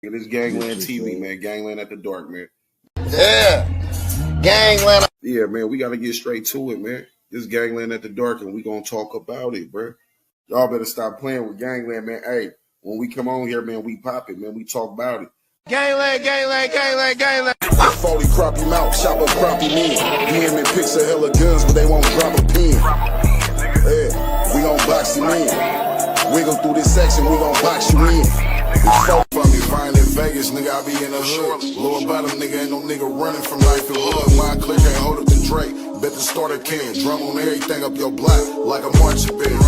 It is Gangland TV, man. Gangland at the dark, man. Yeah. Gangland. Yeah, man, we got to get straight to it, man. This Gangland at the dark, and we going to talk about it, bro. Y'all better stop playing with Gangland, man. Hey, when we come on here, man, we pop it, man. We talk about it. Gangland. 40 crappie mouth, chop up crappie men. DM and pics of hella guns, but they won't drop a pin. Yeah, we gon' box him in. Wiggle through this section, we gon' box you in. It's so from me, violent Vegas, nigga, I be in the hood. Lower bottom, nigga, ain't no nigga running from life and hood. My click ain't hold up the Drake. Bet the starter can. Drum on everything up your block, like a marching band.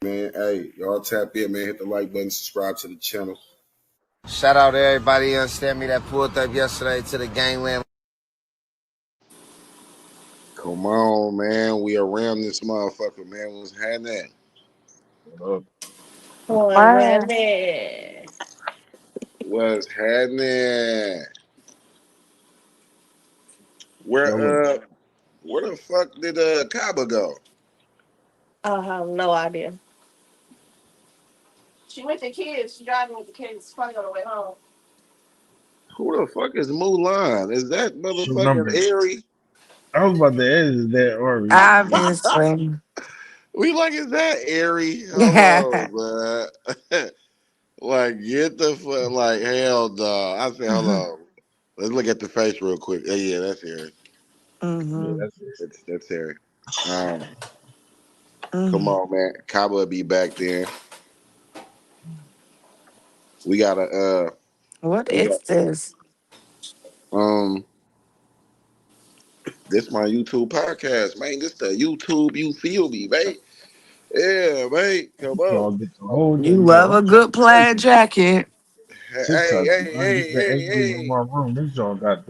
Man, hey, y'all tap in, man. Hit the like button, subscribe to the channel. Shout out to everybody, you understand me, that pulled up yesterday to the Gangland. Come on, man. We around this motherfucker, man. What's happening? What's happening? Where the fuck did Kaba go? I have no idea. She went to kids. She driving with the kids. She's probably on the way home. Who the fuck is Mulan? Is that motherfucking Airy? I was about to ask that or Obviously. We like, is that Airy? Hold Yeah. on, man. Like, get the fuck, like, hell no. I said, hold on. Let's look at the face real quick. Yeah, that's Airy. Mm-hmm. Yeah, that's Airy. Come on, man. Kaba will be back there. We gotta What is this? This my YouTube podcast, man. This the YouTube you feel me, man. Yeah, man. Come on. You love a good plaid jacket. Hey. my room. This joint got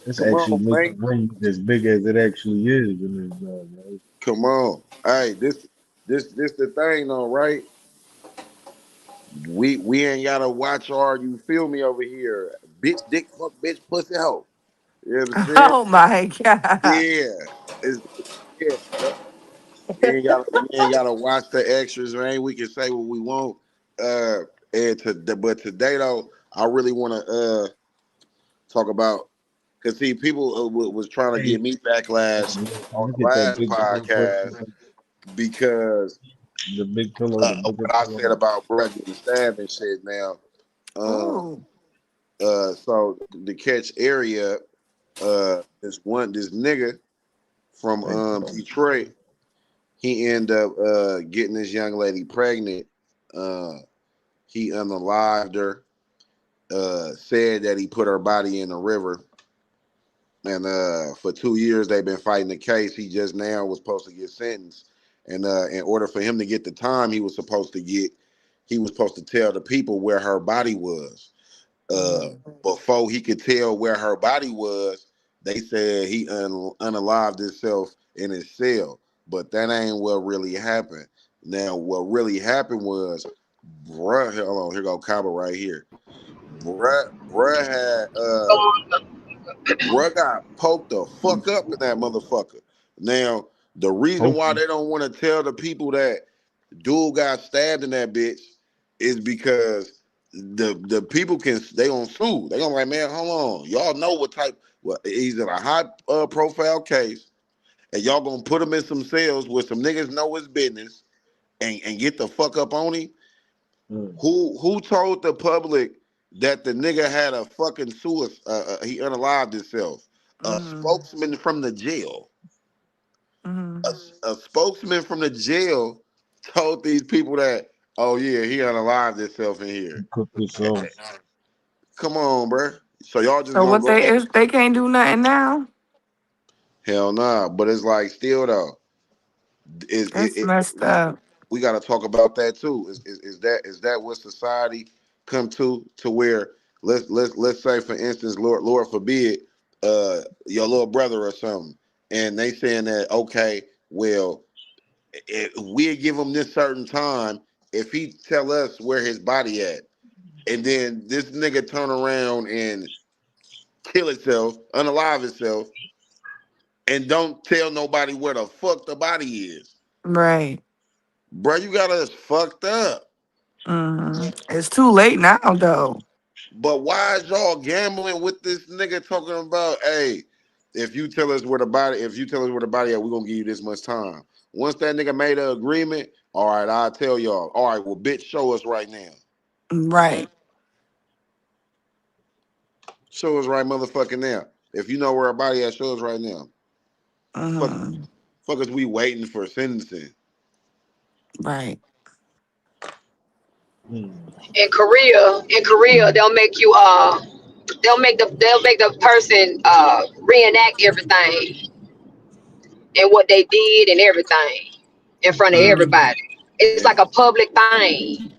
it's Come actually on, making man. the room as big as it actually is in this joint, man. Come on. Hey, this the thing though, right? We ain't gotta watch all you feel me over here. Bitch, dick, fuck, bitch, pussy, hoe. You know what I'm saying? Oh my God. Yeah. Yeah, bro. You ain't gotta watch the extras, man. We can say what we want. But today though, I really wanna talk about, because see, people was trying to give me backlash on the Look at that last big podcast because the big pillow, what I said about Brett getting stabbed and shit. Now, Oh. so the catch area, this nigga from Detroit, he ended up getting this young lady pregnant. He unalived her. Said that he put her body in the river. And for 2 years they've been fighting the case. He just now was supposed to get sentenced. And in order for him to get the time he was supposed to get, he was supposed to tell the people where her body was. Before he could tell where her body was, they said he unalived himself in his cell. But that ain't what really happened. Now, what really happened was, bruh, hold on, here go Kaba right here. Bruh got poked the fuck up in that motherfucker. Now, the reason why they don't want to tell the people that dude got stabbed in that bitch is because the people they gonna sue. They gonna like, man, hold on. Y'all know what type, well, he's in a high profile case, and y'all gonna put him in some cells where some niggas know his business and get the fuck up on him. Who told the public that the nigga had a fucking suicide? He unalived himself. A spokesman from the jail. A spokesman from the jail told these people that, oh yeah, he unalived himself in here. Come on, bro. So y'all just So gonna what go? if they can't do nothing now? Hell nah. But it's like still though, That's messed up. we got to talk about that too. Is that what society come to where let's say, for instance, Lord forbid, your little brother or something, and they saying that, okay, well, we give him this certain time if he tell us where his body at, and then this nigga turn around and kill himself, unalive himself, and don't tell nobody where the fuck the body is. Right. Bro, you got us fucked up. It's too late now, though. But why is y'all gambling with this nigga talking about, hey, if you tell us where the body at, we're gonna give you this much time. Once that nigga made an agreement, all right, I'll tell y'all. All right, well, bitch, show us right now. Right. Show us right motherfucking now. If you know where a body at, show us right now. Fuck, Mm-hmm. fuck is we waiting for sentencing? Right. Hmm. In Korea, they'll make the person reenact everything and what they did and everything in front of Mm. everybody. It's like And a public thing,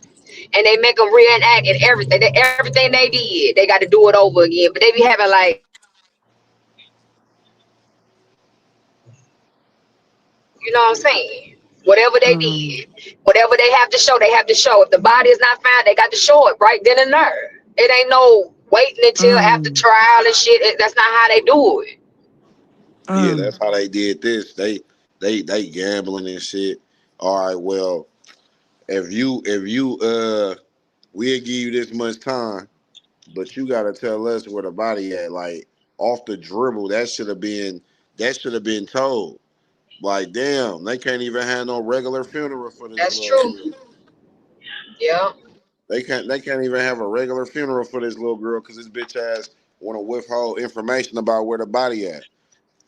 and they make them reenact and everything. Everything they did, they got to do it over again. But they be having like you know what I'm saying. Whatever they Mm. did, whatever they have to show, they have to show. If the body is not found, they got to show it right then and there. It ain't no waiting until after Mm. trial and shit. That's not how they do it. yeah, Mm. that's how they did this. They gambling and shit. All right, well, if you we'll give you this much time, but you gotta tell us where the body at. Like off the dribble, that should have been told. Like damn, they can't even have no regular funeral for this That's little true. girl. Yeah. They can't even have a regular funeral for this little girl because this bitch ass want to withhold information about where the body at.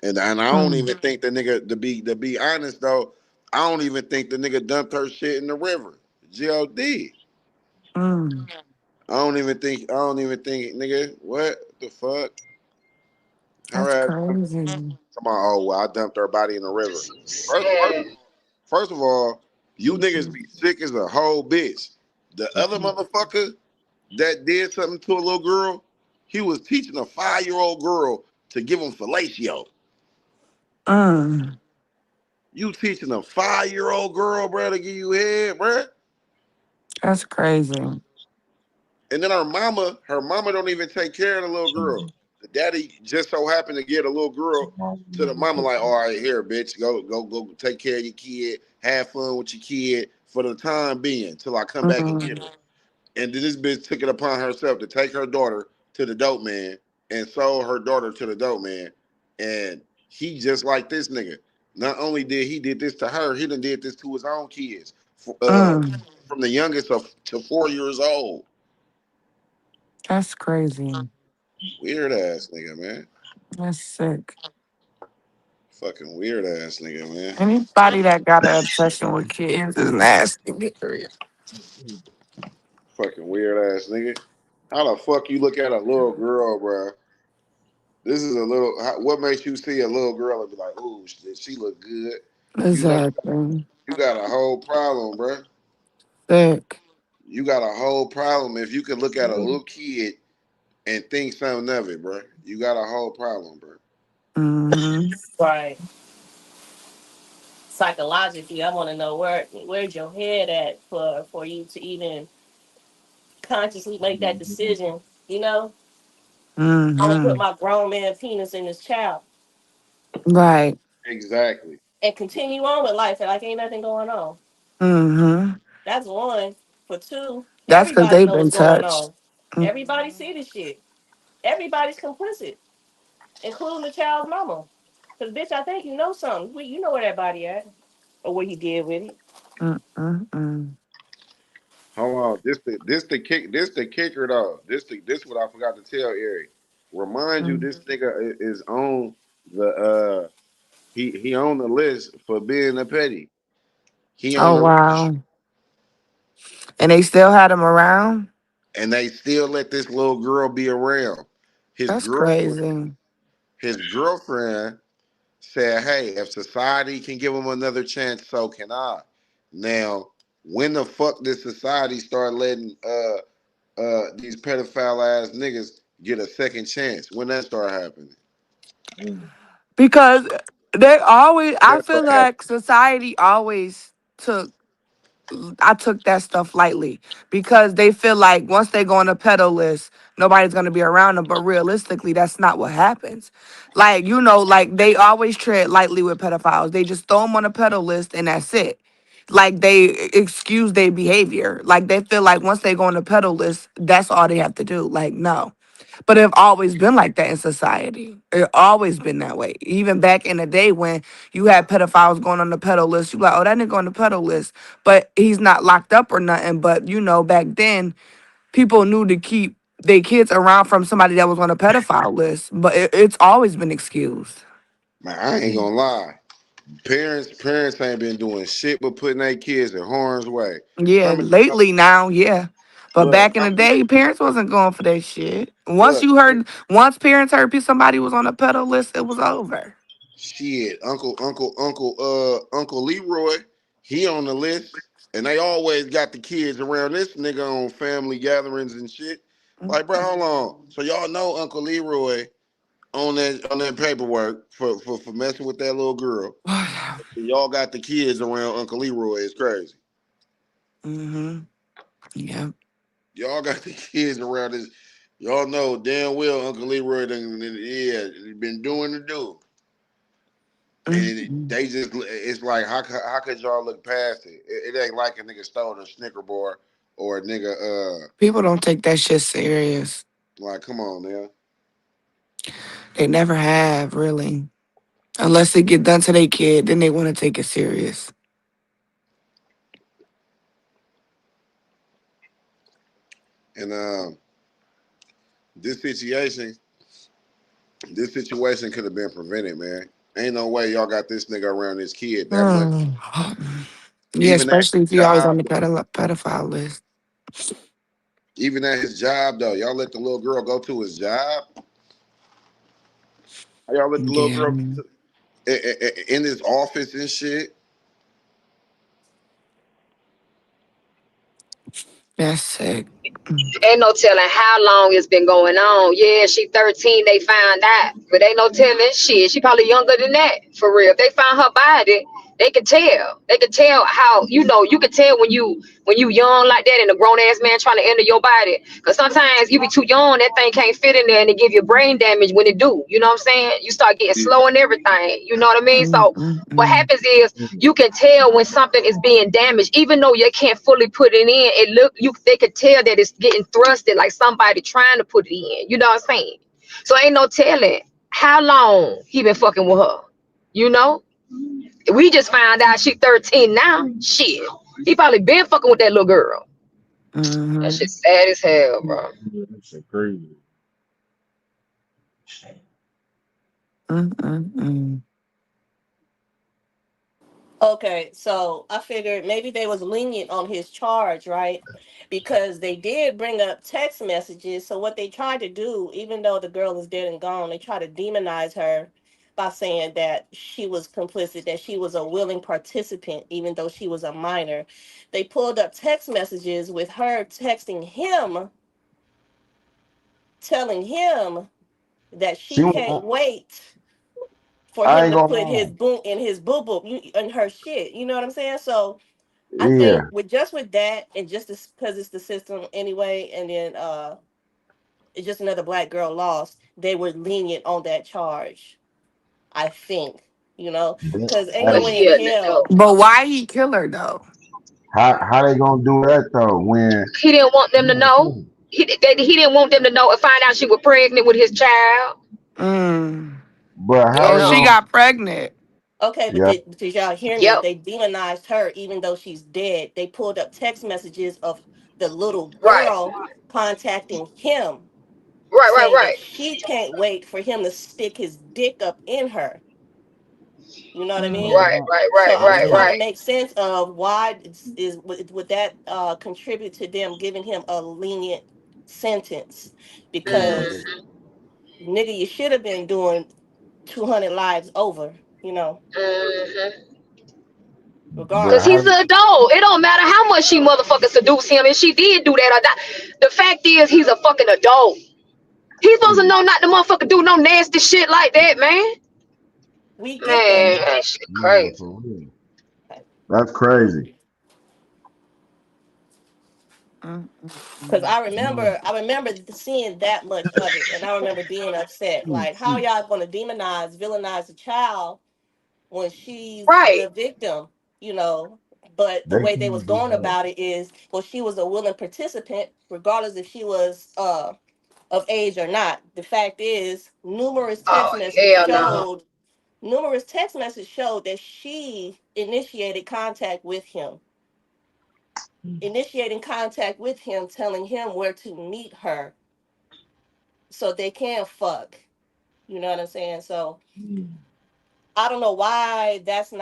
And I don't Mm. even think the nigga to be honest though, I don't even think the nigga dumped her shit in the river. God. Mm. I don't even think nigga, what the fuck? Her That's ass crazy. come on, oh well, I dumped her body in the river. That's First first sad. first of all, you niggas be sick as a whole bitch. The other motherfucker that did something to a little girl, he was teaching a 5-year-old girl to give him fellatio. Mm. You teaching a 5-year-old girl, bro, to give you head, bro. That's crazy. And then her mama don't even take care of the little girl. The daddy just so happened to get a little girl to the mama, like, all right, here, bitch, go take care of your kid, have fun with your kid for the time being, till I come back and get Mm. her. And then this bitch took it upon herself to take her daughter to the dope man and sold her daughter to the dope man. And he just like this nigga. Not only did he did this to her, he done did this to his own kids. Mm. From the youngest of to 4 years old. That's crazy. Weird ass nigga, man. That's sick. Fucking weird ass nigga, man. Anybody that got an obsession with kids is nasty. Period. Fucking weird ass nigga. How the fuck you look at a little girl, bro? This is a little. What makes you see a little girl and be like, "Ooh, she look good"? You know, Exactly. you got a whole problem, bro. Sick. You got a whole problem if you can look at a little kid and think something of it, bro. You got a whole problem, bro. Mm-hmm. Right. Psychologically, I want to know where's your head at for you to even consciously make that decision. You know, I'm gonna put Mm-hmm. my grown man penis in this child Right. Exactly. and continue on with life like ain't nothing going on. Mm-hmm. That's one. For two, That's because everybody they've know been what's going touched. on. Everybody see this shit. Everybody's complicit, including the child's mama. Cause bitch, I think you know something. You know where that body at, or what he did with it. Mm-mm-mm. Hold on. This the kicker though. This what I forgot to tell Eric. Remind you, Mm. this nigga is on the he on the list for being a petty. He on Oh, the list, wow. And they still had him around? and they still let this little girl be around. His That's girlfriend, crazy. his girlfriend said, "Hey, if society can give him another chance, so can I." Now, when the fuck did society start letting these pedophile ass niggas get a second chance? When that start happening? Because I Never feel happened. like society always I took that stuff lightly because they feel like once they go on a pedo list, nobody's gonna be around them. But realistically, that's not what happens. Like like they always tread lightly with pedophiles. They just throw them on a pedo list and that's it. like they excuse their behavior. Like they feel like once they go on the pedal list, that's all they have to do. Like no. But it always been like that in society. It always been that way. Even back in the day when you had pedophiles going on the pedal list, you like, oh, that nigga on the pedal list. But he's not locked up or nothing. But you know, back then people knew to keep their kids around from somebody that was on a pedophile list. But it's always been excused. Man, I ain't gonna lie. Parents ain't been doing shit but putting their kids in harm's way. How Yeah, many lately now, yeah. But look, back in the day, parents wasn't going for that shit. look, Once parents heard somebody was on a pedal list, it was over. shit, Uncle Leroy, he on the list, and they always got the kids around this nigga on family gatherings and shit. Like, bro, hold on. So y'all know Uncle Leroy on that paperwork for messing with that little girl. Y'all got the kids around Uncle Leroy. It's crazy. Mm-hmm. Yeah. Y'all got the kids around this. Y'all know damn well Uncle Leroy yeah, been doing the do. And Mm-hmm. they just, it's like, how could y'all look past it? It ain't like a nigga stole a Snicker bar or a nigga, People don't take that shit serious. like, come on now. They never have, really. Unless it get done to their kid, then they want to take it serious. And this situation, this situation could have been prevented, man. Ain't no way y'all got this nigga around this kid that much. Mm. Yeah, Even at especially if his you always on job, the pedophile list. even at his job though, y'all let the little girl go to his job. Y'all let the little Yeah, girl in his office and shit. that's sick. Ain't no telling how long it's been going on. Yeah, she 13, they found out. But ain't no telling shit. She probably younger than that, for real. If they found her body, they could tell. They could tell how, you could tell when you young like that and a grown ass man trying to enter your body. Cause sometimes you be too young, that thing can't fit in there and it give you brain damage when it do. You know what I'm saying? You start getting slow and everything. You know what I mean? So what Mm-mm-mm. happens is you can tell when something is being damaged, even though you can't fully put it in. They could tell that it's getting thrusted, like somebody trying to put it in. You know what I'm saying? So ain't no telling how long he been fucking with her. You know, we just found out she 13 now. Shit, he probably been fucking with that little girl. That Mm-hmm. shit sad as hell, bro. That's so crazy. Mm-mm-mm. Okay, so I figured maybe they was lenient on his charge, right? Because they did bring up text messages. So what they tried to do, even though the girl is dead and gone, they tried to demonize her by saying that she was complicit, that she was a willing participant, even though she was a minor. They pulled up text messages with her texting him, telling him that She she can't was, wait for I him ain't to gonna put lie. his boom in his boo boo in her shit. You know what I'm saying? So I Yeah, think with that and just because it's the system anyway, and then it's just another black girl lost, they were lenient on that charge. I think, but, because ain't no But hey, way in she an adult. hell. But why he kill her though? how they gonna do that though? When He didn't want them to you know. know, He didn't want them to know and find out she was pregnant with his child. Mm. but how You Oh, they she know. gonna? got pregnant. Okay, but Yeah, did y'all hear me? Yep. They demonized her even though she's dead. They pulled up text messages of the little Right. girl contacting him, Right. Right. saying that Right. she can't wait for him to stick his dick up in her. You know what I but Mm. mean? Right. Right. So Right. I'm just Right. trying to Right. make sense of why would that contribute to them giving him a lenient sentence? Because Mm-hmm. nigga, you should have been doing 200 lives over. Mm-hmm. but Cause Regardless. how? he's an adult. It don't matter how much she motherfucking seduce him, and she did do that or not. The fact is, he's a fucking adult. He's supposed to know not to motherfucker do no nasty shit like that, man. We get that. Man, that shit Nah, crazy. for real. That's crazy. Because Mm-mm-mm. I remember seeing that much of it, and I remember being upset. Like, how y'all gonna demonize, villainize a child when she's Right. the victim? You know, But the They way they was can't do going that. about it is, well, she was a willing participant, regardless if she was of age or not. The fact is, Oh hell no. numerous text messages showed that she initiated contact with him, telling him where to meet her so they can fuck. You know what I'm saying? So I don't know why that's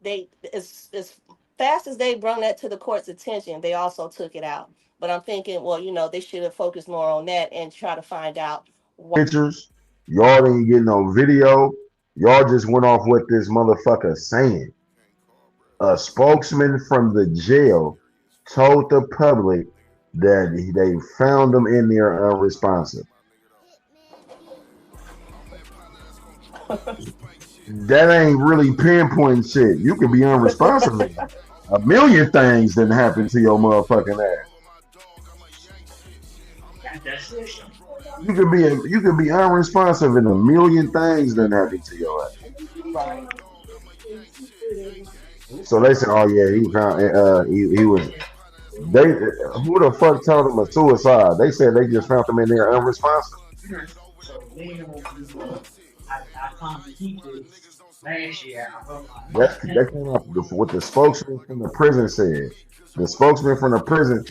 they as fast as they brought that to the court's attention, they also took it out. But I'm thinking, well, they should have focused more on that and try to find out why. Pictures. Y'all didn't get no video. Y'all just went off what this motherfucker saying. A spokesman from the jail told the public that they found them in there unresponsive. That ain't really pinpointing shit. You could be unresponsive. A million things didn't happen to your motherfucking ass. You could be unresponsive and a million things didn't happen to your ass. Right. So they said, "Oh yeah, he found he was they who the fuck told him a suicide? They said they just found him in there unresponsive. That came up with what the spokesman from the prison said. The spokesman from the prison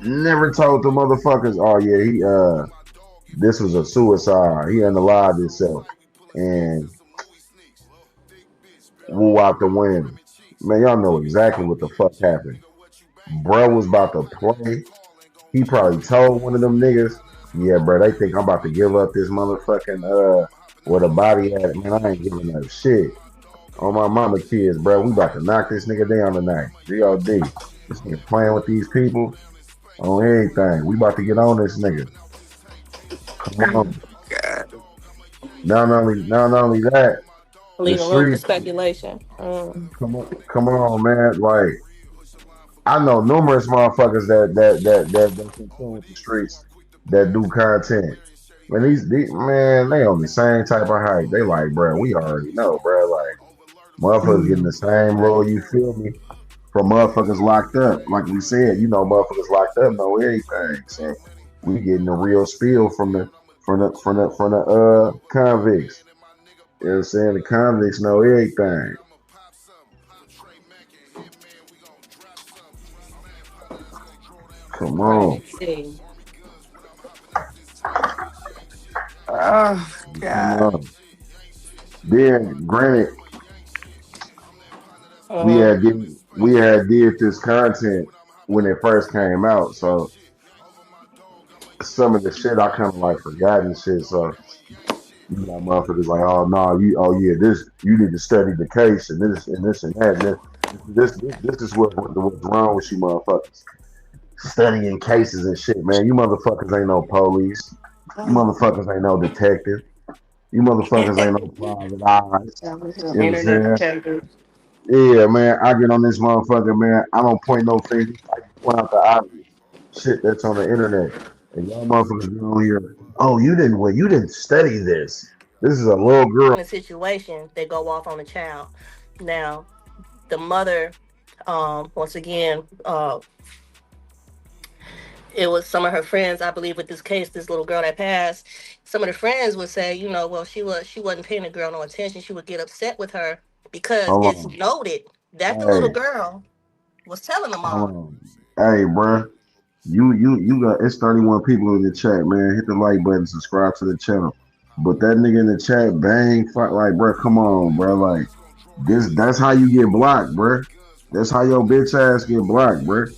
never told the motherfuckers, "Oh yeah, he this was a suicide. He unalived himself and woo out the window." Man, y'all know exactly what the fuck happened. Bro was about to play. He probably told one of them niggas, "Yeah, bro, they think I'm about to give up this motherfucking where the body at. Man, I ain't giving up shit. On my mama kids, bro, we about to knock this nigga down tonight. G.O.D. This nigga playing with these people on everything. We about to get on this nigga. Come on." Not only that, the Leaving room for streets. speculation. Come on, man. Like I know numerous motherfuckers that consume with the streets that do content. Man, these man, they on the same type of hype. They like, bro, we already know, bro. Like motherfuckers getting the same role. You feel me? From motherfuckers locked up. Like we said, motherfuckers locked up know everything. So we getting the real spiel from the convicts. You know what I'm saying? The convicts know everything. Come Right. on. See. Oh Come God. on. Then granted, we Uh-huh. had did we had did this content when it first came out. So some of the shit I kind of like forgotten shit. So motherfuckers like, oh no, oh yeah, this you need to study the case and this and that. And this is what's wrong with you motherfuckers. Studying cases and shit, man. You motherfuckers ain't no police. You motherfuckers ain't no detective. You motherfuckers ain't no private eyes. You know what I'm Internet saying? detective. Yeah, man. I get on this motherfucker, man. I don't point no fingers. I just point out the obvious shit that's on the internet. And y'all motherfuckers get on here. Oh, you didn't study this. This is a little girl. In a situation, they go off on a child. Now, the mother, once again, it was some of her friends, I believe, with this case, this little girl that passed. Some of the friends would say, well, she wasn't paying the girl no attention. She would get upset with her because Hold it's on. noted that the little Hey, girl was telling the hold mom. on. Hey, bruh. You got it's 31 people in the chat, man. Hit the like button, subscribe to the channel. But that nigga in the chat, bang, fuck, like, bruh, come on, bruh. Like, that's how you get blocked, bruh. That's how your bitch ass get blocked, bruh.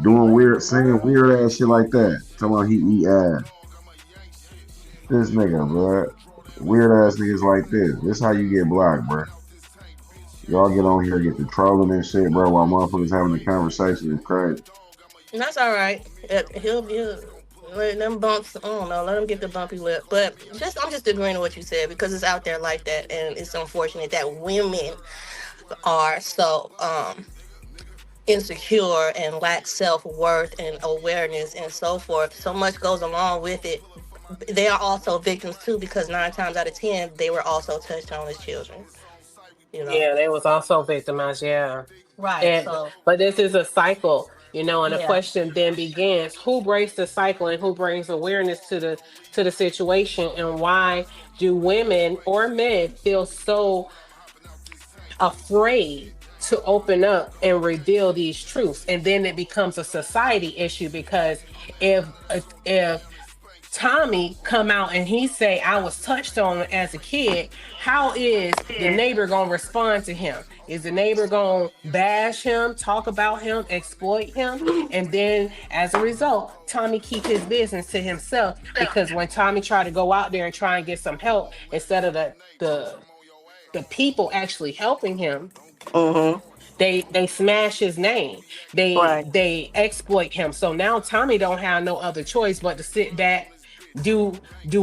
Doing weird, saying weird ass shit like that. Talking about he eat ass. This nigga, bruh. Weird ass niggas like this. This how you get blocked, bruh. Y'all get on here, get the trolling and shit, bro, while motherfuckers having a conversation. It's crazy. And that's all right. He'll let them bumps. I don't know. Let him get the bumpy lip. But I'm just agreeing with what you said because it's out there like that, and it's unfortunate that women are so insecure and lack self worth and awareness and so forth. So much goes along with it. They are also victims too because 9 times out of 10 they were also touched on as children. You know. Yeah, they was also victimized. Yeah. Right. And So but this is a cycle, and the yeah. question then begins: who breaks the cycle and who brings awareness to the situation, and why do women or men feel so afraid to open up and reveal these truths? And then it becomes a society issue, because if Tommy come out and he say I was touched on as a kid, how is the neighbor gonna respond to him? Is the neighbor gonna bash him, talk about him, exploit him? And then as a result, Tommy keep his business to himself, because when Tommy try to go out there and try and get some help, instead of the people actually helping him, Mhm. they smash his name. they Right. they exploit him. So now Tommy don't have no other choice but to sit back, do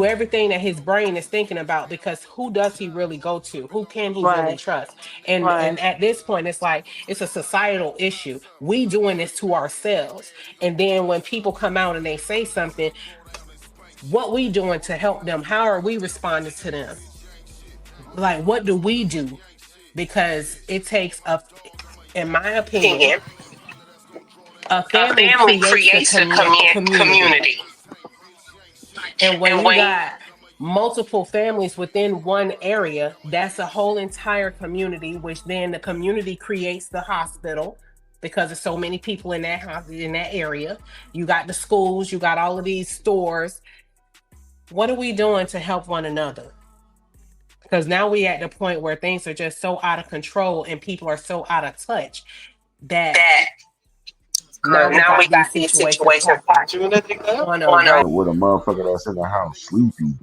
everything that his brain is thinking about, because who does he really go to? Who can he really Right. trust? And Right. at this point, it's like it's a societal issue. We doing this to ourselves. And then when people come out and they say something, what we doing to help them? How are we responding to them? Like, what do we do? Because it takes in my opinion, a A family family creates the creates a community. community. And when And you when got multiple families within one area, that's a whole entire community, which then the community creates the hospital, because there's so many people in that house, in that area. You got the schools, you got all of these stores. What are we doing to help one another? Because now we at the point where things are just so out of control and people are so out of touch that that now we now we got got these these situations situations happening popping on a on a rap. With a motherfucker that's in the house sleepy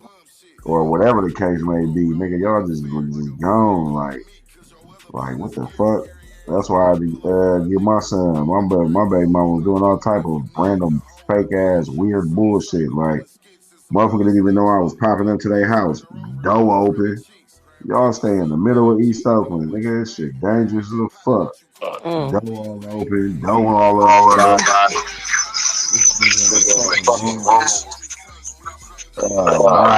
or whatever the case may be, nigga, y'all just gone. Like what the fuck? That's why I give my son, my baby mama was doing all type of random fake ass weird bullshit. Like motherfucker didn't even know I was popping up to their house. Door open. Y'all stay in the middle of East Oakland. Nigga, this shit dangerous as a fuck. Mm. Door all open, door all unlocked. This nigga in the fucking room.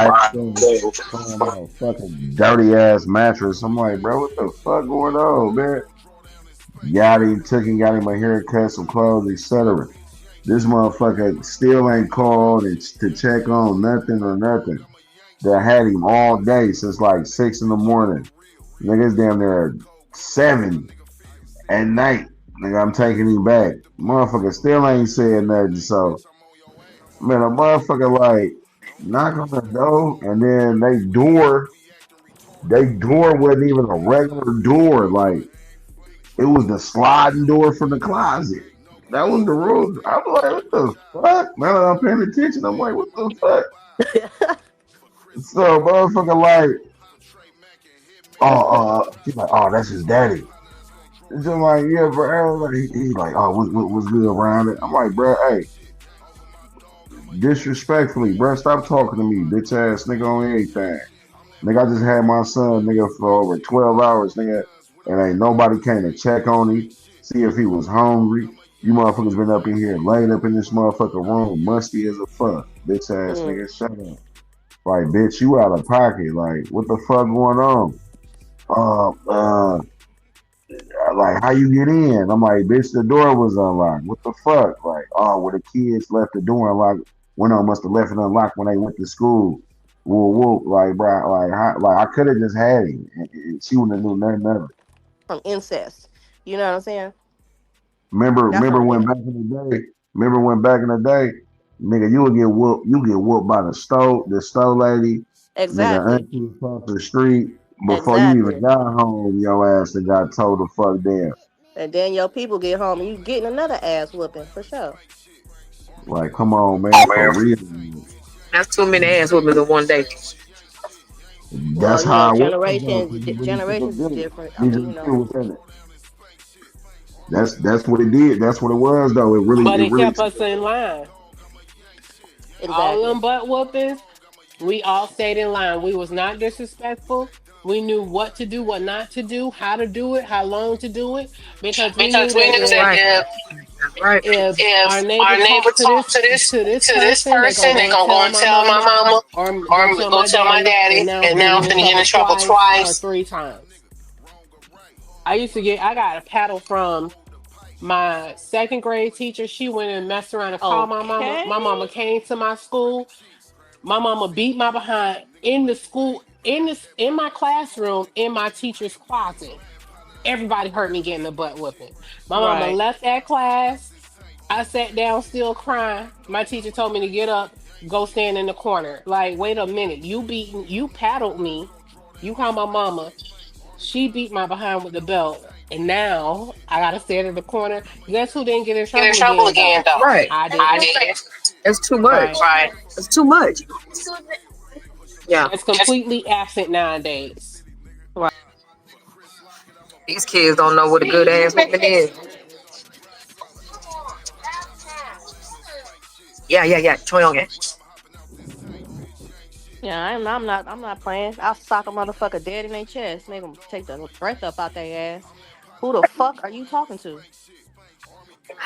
My table playing on a fucking dirty ass mattress. I'm like, bro, what the fuck going on, man? Got him, took him, got him a haircut, some clothes, etc. This motherfucker still ain't called to check on nothing or nothing. That had him all day since like 6 in the morning. Niggas damn near 7 at night. Nigga, I'm taking him back. Motherfucker still ain't said nothing. So, man, a motherfucker like knock on the door and then they door wasn't even a regular door. Like it was the sliding door from the closet. That was the rule. I'm like, what the fuck? Now that I'm paying attention, I'm like, what the fuck? So motherfucker like, she's like, oh, that's his daddy. And so I'm like, yeah, bro. Like, he's like, oh, what's good around it? I'm like, bro, hey, disrespectfully, bro, stop talking to me, bitch ass nigga on anything. Nigga, I just had my son, nigga, for over 12 hours, nigga, and ain't nobody came to check on him, see if he was hungry. You motherfuckers been up in here, laid up in this motherfucker room, musty as a fuck. Bitch ass Mm. nigga, shut up. Like, bitch, you out of pocket. Like, what the fuck going on? Uh, uh, like, how you get in? I'm like, bitch, the door was unlocked. What the fuck? Like, oh, well, the kids left the door unlocked. One of them must have left it unlocked when they went to school. Whoa, whoa, like, bro, like I could have just had him. And she wouldn't have knew nothing of it. From incest. You know what I'm saying? Remember, That's remember from when back in the day? Remember when back in the day, nigga, you would get whooped. You get whooped by the stove lady, nigga, exactly. auntie across the street. Before you even Exactly. got home, your ass that got told to fuck down. And then your people get home and you getting another ass whooping for sure. Like, come on, man, for real. That's too many ass whoopings in one day. Well, That's you know, how I was though, because it really took a generations is village. different. I mean, Neither you know. kid was in it. That's what it did. That's what it was though. But It it really kept took us in line. All of Exactly. them butt whoopings, we all stayed in line. We was not disrespectful. We knew what to do, what not to do, how to do it, how long to do it, because we because knew we that knew that if if our if neighbor our neighbor talks to talked this to to this this person, they gonna person, they go and gonna go tell and my tell my mama, mama or go or tell go my tell my daddy, and daddy, now I'm and finna now get I'm in finna get trouble in trouble twice or twice. 3 times. I got a paddle from my second grade teacher. She went and messed around and called my mama. Okay. My mama came to my school. My mama beat my behind in the school, in my classroom, in my teacher's closet. Everybody heard me getting the butt whooping. My mama Right. left that class. I sat down still crying. My teacher told me to get up, go stand in the corner. Like, wait a minute, you paddled me. You called my mama. She beat my behind with the belt. And now I gotta stand in the corner. Guess who didn't get in Get in trouble trouble again again though? though. Right. I I didn't. did. It's too much. Right. Right. It's too much. Yeah. That's completely absent nowadays. Right. These kids don't know what a good ass woman is. Yeah, yeah, yeah. 조용해. Yeah, I'm not playing. I'll sock a motherfucker dead in their chest, make them take the breath up out their ass. Who the fuck are you talking to?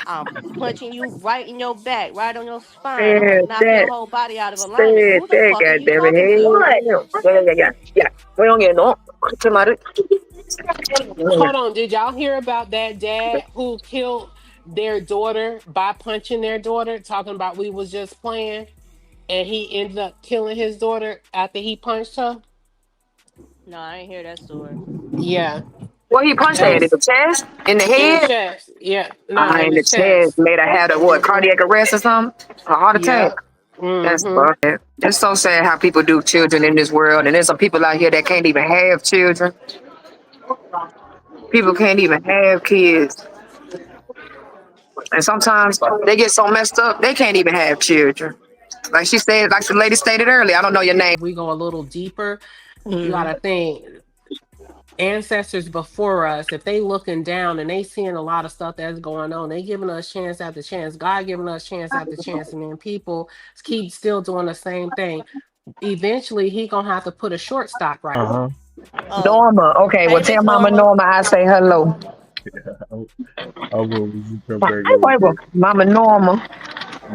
I'm punching you right in your back, right on your spine. I'm gonna Said knock your that. whole body out of alignment. Said Who the that. fuck are you Goddamn it. talking Hey. to? Yeah, yeah, yeah, yeah. 조용해 너. 그렇게 말을. Hold on, did y'all hear about that dad who killed their daughter by punching their daughter? Talking about we was just playing, and he ended up killing his daughter after he punched her. No, I ain't hear that story. Yeah, Well, he punched that her in was the chest, in the in the head. chest. Yeah, no, in In the the chest. chest. Made her have a what? Cardiac arrest or something? A heart attack. Yep. That's Mm-hmm. fucked. It's so sad how people do children in this world, and there's some people out here that can't even have children. People can't even have kids, and sometimes they get so messed up they can't even have children. Like she said, like the lady stated earlier. I don't know your name. We go a little deeper. You Mm. gotta think ancestors before us, if they looking down and they seeing a lot of stuff that's going on, they giving us chance after chance. God giving us chance after chance, and then people keep still doing the same thing. Eventually, he gonna have to put a short stop right. Uh-huh. Oh, Norma. Okay, well hey, tell Miss Mama Norma. Norma I say hello. I will when you come back Hey, over wait, there. Mama Norma.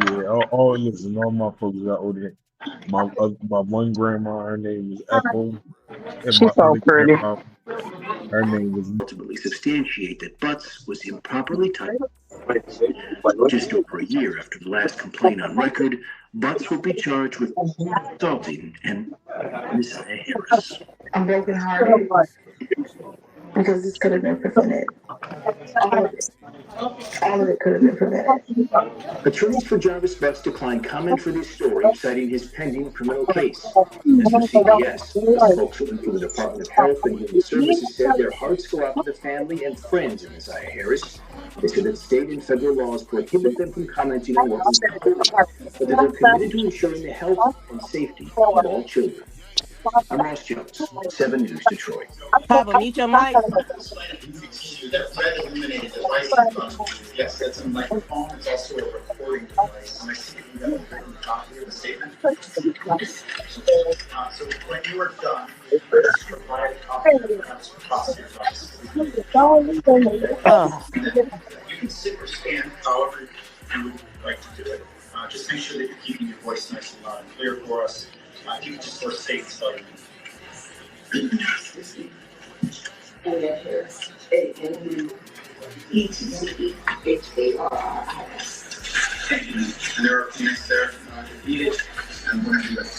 Yeah, listen, all my folks got older. My one grandma, her name was Ethel, and my She's so other pretty. grandma, her name was. Ultimately substantiate that Butts was improperly touched. Just over a year after the last complaint on record, Butts will be charged with assaulting and Messiah Harris. I'm brokenhearted because this could have been prevented. All of it. All of it could have been prevented. Attorneys for Jarvis Butts declined comment for this story, citing his pending criminal case. As for CPS, a spokeswoman for the Department of Health and Human Services said their hearts go out to the family and friends of Messiah Harris. They said that state and federal laws prohibit them from commenting on what was recorded, but that they're committed to ensuring the health and safety of all children. I'm Ross Jones, 7 News Detroit. Kaba, mute your mic. That red illuminated device in front of you. Yes, that's a microphone. It's also a recording device. And I see you have a written copy of the statement. So when you are done, just provide a copy of the across your device. Oh, You can sit or stand however you would like to do it. Just make sure that you're keeping your voice nice and loud and clear for us. Keep it just for safe spelling. Harris. A-N-U-E-T-T-H-A-R-R-I-S. And there are plants there if needed. And we're going to do that.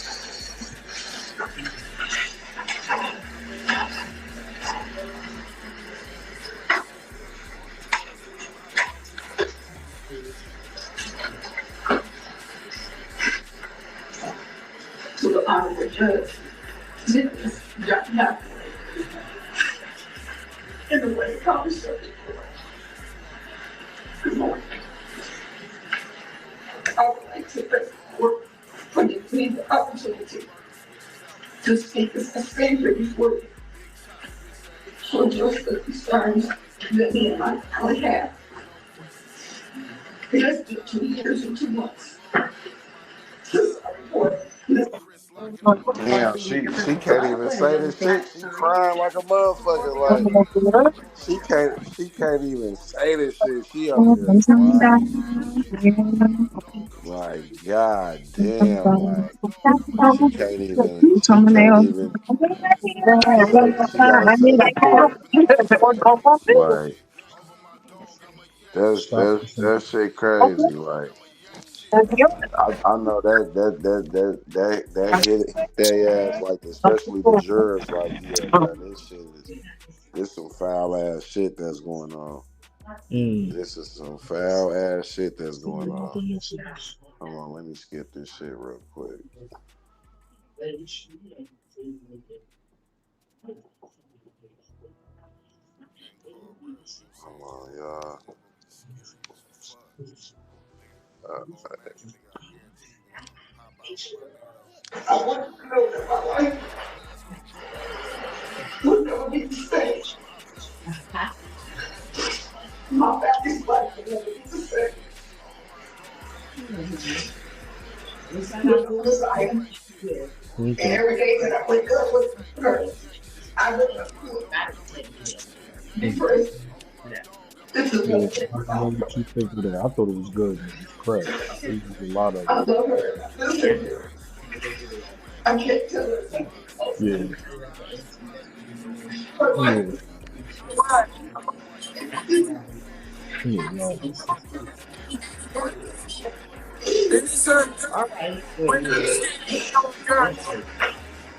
To the honorable judge, Nicholas John in the way of conversation. Good morning. I would like to thank the court for giving me the opportunity to speak as a stranger before you. So just the concerns that me and my family have. It has been 2 years and 2 months since I reported this. Damn, she can't even say this shit. She crying like a motherfucker. Like she can't even say this shit. She over here crying. like, god damn, like she can't even she gotta say a prayer. Like Stop pushing. that shit crazy. Like I know that hit their ass like especially the jurors like yeah man this some foul ass shit that's going on. Mm. This is some foul ass shit that's going on. Yes. Hold on, let me skip this shit real quick. Hold on, y'all. Uh, I want you to know that my life will never be the same. My family's life will never be the same. With no desire. And Okay. every day that I wake up with her, I look up to her. Be Mm. praised. This is Yeah. what I What did you think of that? I thought it was good, man. It's crack. They used a lot of I it. love her. I miss her. I can't tell her something else. Yeah. But like, Yeah. Yeah. Wow. All right. Well, yeah. Let's see.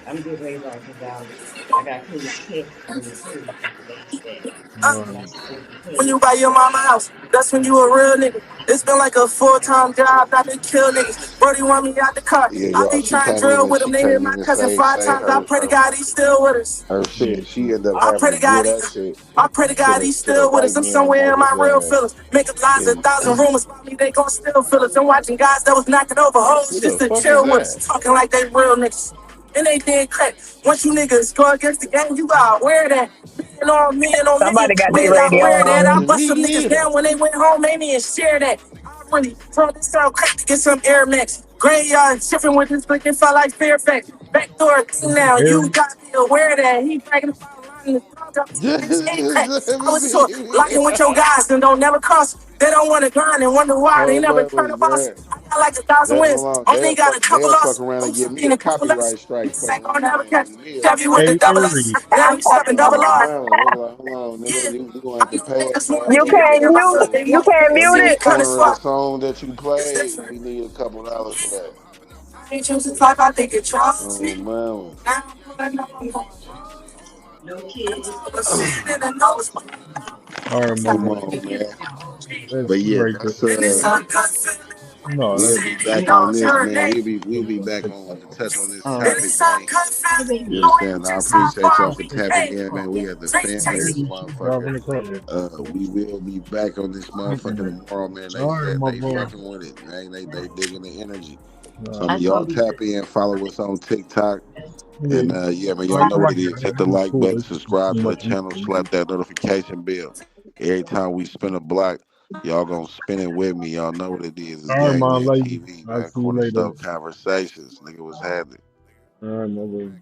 I'm getting ready to write it down. I got to clean my text on the too. All right. When you buy your mama house, that's when you a real nigga. It's been like a full-time job, not to kill niggas. Brody want me out the car. yeah, I y'all. be trying to drill with him. She They hit can't my even cousin five say times. I her pray to God he's still with us. her Yeah. shit. She ended up I having pray to to God give he. that shit I pray to God he's to the still with us. white I'm man somewhere that in my was real feelings. Making lies a in thousand rumors about me. They gon' still feel us. I'm watching guys that was knocking over hoes who the just to fuck is chill with that? us. Talking like they real niggas. And they did crack. Once you niggas go against the game, you gotta wear that. Million on million. Somebody got We their not radio wear that. I on. bust Me some niggas neither. down when they went home. They didn't share that. I really throw this out crack to get some Air Max. Graveyard shifting with this looking felt like Fairfax. Backdoor thing now. Air. You gotta be aware that he bragging about lying. I was told, locking with your guys and don't never cross. They don't want to grind and wonder why they Hold never up, turn was the boss. that? I got like a thousand That wins. hold on. Only got a couple They'll fuck losses. around and Oops, give me being a a couple less. copyright strike Niggas ain't fucking gonna around never playing catch. some music. Chevy with the Hey, double Ari. S. Now we stepping double On R. mama, they be like, hold on, nigga, Yeah. you gonna have I to know pay us, niggas man. want You me to can't get up mute. so they You want can't That mute shit little it. cut and corner of the swap. song that you played, we need a couple dollars for that. I ain't choosing life, I think it trusts Oh me. mama. Now I'm pulling up, I'm going. No kids. I'm sitting in the nose. All right, Come mama. on, man. That's But yeah, right there. that's And it's a good feeling. No, we'll that's be back on Don't this, your man. name. We'll be on back on to TikTok. touch on this Oh, And topic, it's a man. good hi, feeling. You baby. No, know what I'm we saying? I just have appreciate y'all fun. for tapping Hey, in, man. We are the drink family of taste. this Driving motherfucker. the car. We will be back on this motherfucker Mm-mm. tomorrow, man. They All right, said my they boy. fucking with it, man. They digging the energy. All Some I of right. y'all told you. tap in, follow us on TikTok. Yeah. And yeah, man, y'all I know what like it it. is. Hit the It's like cool. button, It's subscribe too to the much channel, info. slap that notification bell. Every time we spin a block, y'all gonna spin it with me. Y'all know what it is. It's All right, man. Gangland Love you. TV, I'll man. see you later. Cornerstone Conversations. Nigga was happening. All right, my boy.